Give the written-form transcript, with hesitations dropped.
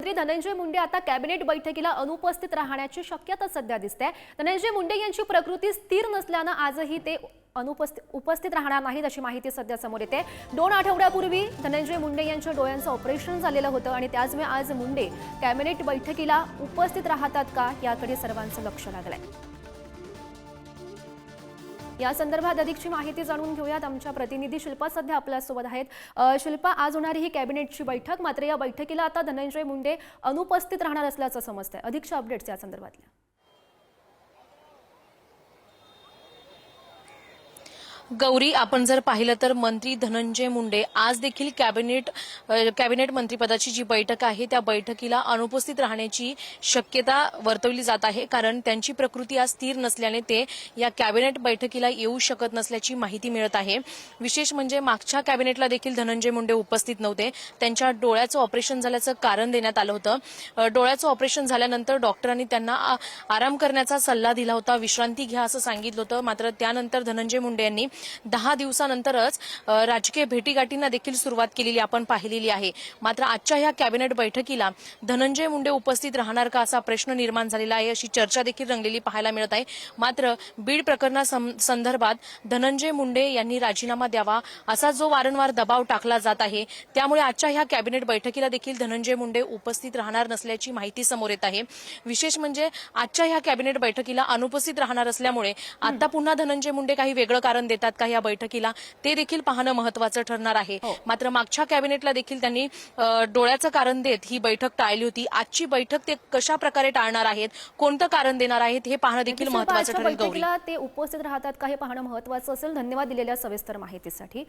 मंत्री धनंजय मुंडे आता कॅबिनेट बैठकीला अनुपस्थित राहण्याची शक्यता सध्या दिसते। धनंजय मुंडे यांची प्रकृती स्थिर नसल्याने आजही ते उपस्थित राहणार नाहीत अशी माहिती सध्या समोर येते। 2 आठवड्यापूर्वी धनंजय मुंडे यांच्या डोळ्यांचं ऑपरेशन झालेलं होतं आणि त्याचमुळे आज मुंडे कॅबिनेट बैठकीला उपस्थित राहतात का याकडे सर्वांचं लक्ष लागलंय। या संदर्भात अधिकची माहिती जाणून घेऊयात। आमच्या प्रतिनिधी शिल्पा सध्या आपल्या सोबत आहेत। शिल्पा, आज होणारी ही कॅबिनेटची बैठक, मात्र या बैठकीला आता धनंजय मुंडे अनुपस्थित राहणार असल्याचं समजतंय। अधिकच्या अपडेट्स या संदर्भातल्या। गौरी, आपण जर पाहिलं तर मंत्री धनंजय मुंडे आज देखील कॅबिनेट मंत्रिपदाची जी बैठक आहे त्या बैठकीला अनुपस्थित राहण्याची शक्यता वर्तवली जात आहे, कारण त्यांची प्रकृती आज स्थिर नसल्याने ते या कॅबिनेट बैठकीला येऊ शकत नसल्याची माहिती मिळत आहे। विशेष म्हणजे मागच्या कॅबिनेटला देखील धनंजय मुंडे उपस्थित नव्हते। त्यांच्या डोळ्याचं ऑपरेशन झाल्याचं कारण देण्यात आलं होतं। डोळ्याचं ऑपरेशन झाल्यानंतर डॉक्टरांनी त्यांना आराम करण्याचा सल्ला दिला होता, विश्रांती घ्या असं सांगितलं होतं। मात्र त्यानंतर धनंजय मुंडे यांनी 10 दिवसानंतरच राजकीय भेटीगाठींना देखील सुरुवात केलेली आपण पाहिलेली आहे। मात्र आजच्या ह्या कॅबिनेट बैठकीला धनंजय मुंडे उपस्थित राहणार का असा प्रश्न निर्माण झालेला आहे, अशी चर्चा देखील रंगलेली पाहायला मिळत आहे। मात्र बीड प्रकरणासंदर्भात धनंजय मुंडे यांनी राजीनामा द्यावा असा जो वारंवार दबाव टाकला जात आहे, त्यामुळे आजच्या ह्या कॅबिनेट बैठकीला देखील धनंजय मुंडे उपस्थित राहणार नसल्याची माहिती समोर येत आहे। विशेष म्हणजे आजच्या ह्या कॅबिनेट बैठकीला अनुपस्थित राहणार असल्यामुळे आता पुन्हा धनंजय मुंडे काही वेगळं कारण देतात का या बैठकीला, ते देखील पाहणं महत्त्वाचं ठरणार आहे। मात्र मागच्या कॅबिनेटला देखील त्यांनी डोळ्याचं कारण देत ही बैठक टाळली होती। आजची बैठक ते कशा प्रकारे टाळणार आहेत, कोणतं कारण देणार आहेत, हे पाहणं देखील महत्त्वाचं ठरेल। गौरी, ते उपस्थित राहतात का हे पाहणं महत्त्वाचं असेल। धन्यवाद दिलेल्या सविस्तर माहितीसाठी।